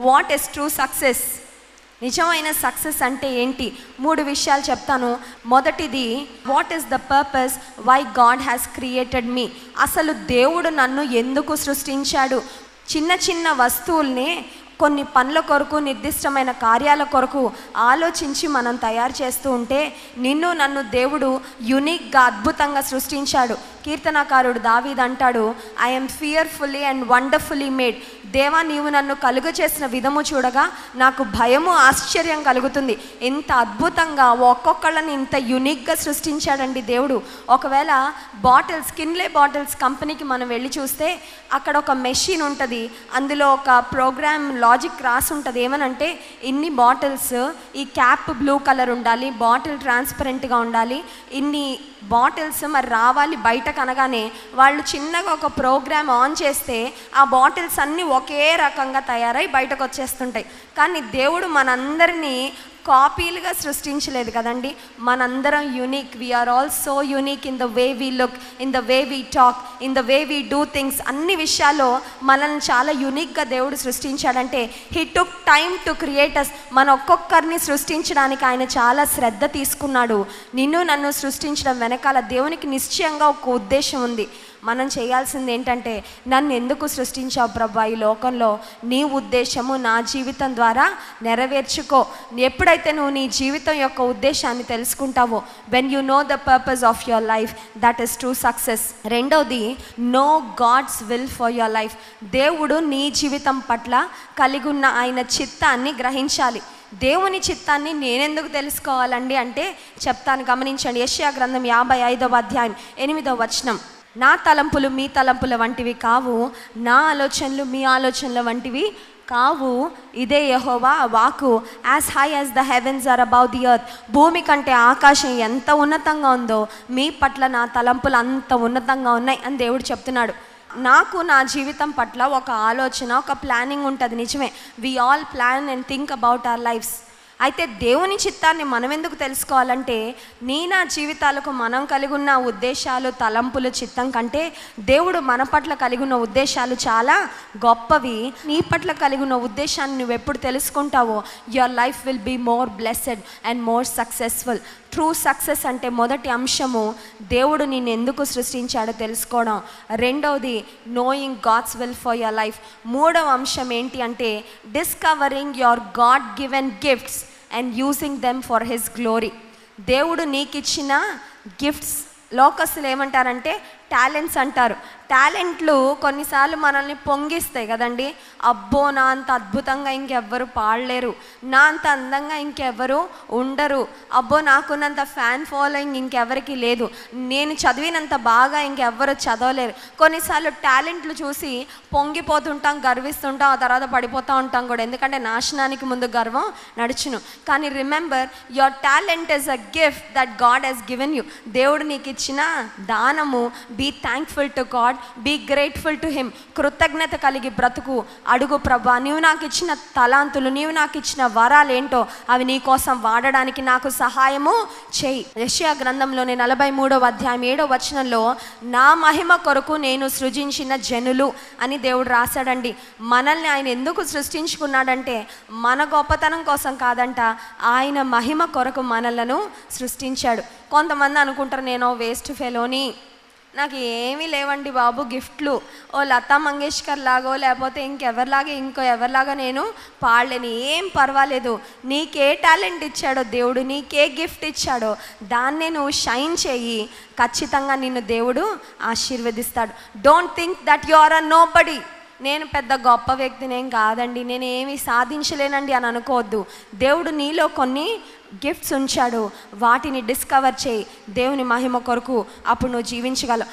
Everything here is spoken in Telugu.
What is true success? నిజమైన సక్సెస్ అంటే ఏంటి? 3 విషయాలు చెప్తాను. మొదటిది, what is the purpose why God has created me? అసలు దేవుడు నన్ను ఎందుకు సృష్టించాడు? చిన్న చిన్న వస్తువుల్ని కొన్ని పనుల కొరకు, నిర్దిష్టమైన కార్యాల కొరకు ఆలోచించి మనం తయారు చేస్తూ ఉంటే నిన్ను నన్ను దేవుడు యునిక్గా, అద్భుతంగా సృష్టించాడు. కీర్తనకారుడు దావీదు అంటాడు, I'm fearfully and wonderfully made. దేవా, నీవు నన్ను కలుగ చేసిన విధము చూడగా నాకు భయము, ఆశ్చర్యం కలుగుతుంది. ఇంత అద్భుతంగా ఒక్కొక్కళ్ళని ఇంత యునిక్గా సృష్టించాడండి దేవుడు. ఒకవేళ స్కిన్లే బాటిల్స్ కంపెనీకి మనం వెళ్ళి చూస్తే అక్కడ ఒక మెషిన్ ఉంటుంది, అందులో ఒక ప్రోగ్రామ్ లాజిక్ రాసి ఉంటుంది. ఏమనంటే, ఇన్ని బాటిల్స్, ఈ క్యాప్ బ్లూ కలర్ ఉండాలి, బాటిల్ ట్రాన్స్పరెంట్గా ఉండాలి, ఇన్ని బాటిల్స్ మరి రావాలి బయటకు అనగానే వాళ్ళు చిన్నగా ఒక ప్రోగ్రామ్ ఆన్ చేస్తే ఆ బాటిల్స్ అన్నీ ఒకే రకంగా తయారై బయటకు వచ్చేస్తుంటాయి. కానీ దేవుడు మనందరినీ కాపీలుగా సృష్టించలేదు కదండి. మనందరం unique. We are all so unique in the way we look, in the way we talk, in the way we do things. అన్ని విషయాల్లో మనల్ని చాలా యూనిక్గా దేవుడు సృష్టించాడంటే he took time to create us. మన ఒక్కొక్కరిని సృష్టించడానికి ఆయన చాలా శ్రద్ధ తీసుకున్నాడు. నిన్ను నన్ను సృష్టించడం వెనకాల దేవునికి నిశ్చయంగా ఒక ఉద్దేశం ఉంది. మనం చేయాల్సింది ఏంటంటే, నన్ను ఎందుకు సృష్టించావు ప్రభా ఈ లోకంలో? నీ ఉద్దేశము నా జీవితం ద్వారా నెరవేర్చుకో. ఎప్పుడైతే నువ్వు నీ జీవితం యొక్క ఉద్దేశాన్ని తెలుసుకుంటావో, when you know the purpose of your life, that is true success. రెండవది, know God's will for your life. దేవుడు నీ జీవితం పట్ల కలిగి ఉన్న ఆయన చిత్తాన్ని గ్రహించాలి. దేవుని చిత్తాన్ని నేనెందుకు తెలుసుకోవాలండి అంటే చెప్తాను, గమనించండి. యెషయా గ్రంథం 55వ అధ్యాయం 8వ వచనం, నా తలంపులు మీ తలంపుల వంటివి కావు, నా ఆలోచనలు మీ ఆలోచనల వంటివి కావు, ఇదే యెహోవా వాక్కు. As high as the heavens are above the earth. భూమి కంటే ఆకాశం ఎంత ఉన్నతంగా ఉందో మీ పట్ల నా తలంపులు అంత ఉన్నతంగా ఉన్నాయి అని దేవుడు చెప్తున్నాడు. నాకు నా జీవితం పట్ల ఒక ఆలోచన, ఒక ప్లానింగ్ ఉంటుంది. నిజమే, we all plan and think about our lifes. అయితే దేవుని చిత్తాన్ని మనం ఎందుకు తెలుసుకోవాలంటే, నా జీవితాలకు మనం కలిగి ఉన్న ఉద్దేశాలు, తలంపులు, చిత్తం కంటే దేవుడు మన పట్ల కలిగి ఉన్న ఉద్దేశాలు చాలా గొప్పవి. నీ పట్ల కలిగి ఉన్న ఉద్దేశాన్ని నువ్వు ఎప్పుడు తెలుసుకుంటావో, your life will be more blessed and more successful. True success అంటే మొదటి అంశము దేవుడు నిన్ను ఎందుకు సృష్టించాడో తెలుసుకోవడం. రెండవది, knowing God's will for your life. మూడవ అంశం ఏంటి అంటే, discovering your God given gifts and using them for his glory. దేవుడు నీకు ఇచ్చిన గిఫ్ట్స్, లోకస్తులు ఏమంటారంటే టాలెంట్స్ అంటారు. టాలెంట్లు కొన్నిసార్లు మనల్ని పొంగిస్తాయి కదండి. అబ్బో, నా అంత అద్భుతంగా ఇంకెవ్వరు పాడలేరు, నా అంత అందంగా ఇంకెవ్వరు ఉండరు, అబ్బో నాకున్నంత ఫ్యాన్ ఫాలోయింగ్ ఇంకెవరికి లేదు, నేను చదివినంత బాగా ఇంకెవ్వరు చదవలేరు. కొన్నిసార్లు టాలెంట్లు చూసి పొంగిపోతుంటాం, గర్విస్తుంటాం, ఆ తర్వాత పడిపోతూ ఉంటాం కూడా. ఎందుకంటే నాశనానికి ముందు గర్వం నడుచును. కానీ remember, your talent is a gift that God has given you. దేవుడు నీకు ఇచ్చిన దానము. Be thankful to God, be grateful to him. కృతజ్ఞత కలిగి బ్రతుకు. అడుగు, ప్రభా నీవు నాకు ఇచ్చిన తలాంతులు, నీవు నాకు ఇచ్చిన వరాలు ఏంటో అవి నీ కోసం వాడడానికి నాకు సహాయము చేయి. యెషయా గ్రంథంలోని 43వ అధ్యాయం 7వ వచనంలో, నా మహిమ కొరకు నేను సృజించిన జనులు అని దేవుడు రాశాడండి. మనల్ని ఆయన ఎందుకు సృష్టించుకున్నాడంటే మన గొప్పతనం కోసం కాదంట, ఆయన మహిమ కొరకు మనలను సృష్టించాడు. కొంతమంది అనుకుంటారు, నేను వేస్ట్ ఫెలోని, నాకు ఏమీ లేవండి బాబు గిఫ్ట్లు, ఓ లతా మంగేష్కర్ లాగో లేకపోతే ఇంకో ఎవరిలాగా నేను పాడలేను. ఏం పర్వాలేదు, నీకే టాలెంట్ ఇచ్చాడో దేవుడు, నీకే గిఫ్ట్ ఇచ్చాడో దాన్నే నువ్వు షైన్ చేయి. ఖచ్చితంగా నిన్ను దేవుడు ఆశీర్వదిస్తాడు. Don't think that you are a nobody. నేను పెద్ద గొప్ప వ్యక్తినేం కాదండి, నేను ఏమీ సాధించలేనండి అని అనుకోవద్దు. దేవుడు నీలో కొన్ని గిఫ్ట్స్ ఉంచాడు, వాటిని డిస్కవర్ చేయి దేవుని మహిమ కొరకు. అప్పుడు నువ్వు జీవించగలవు.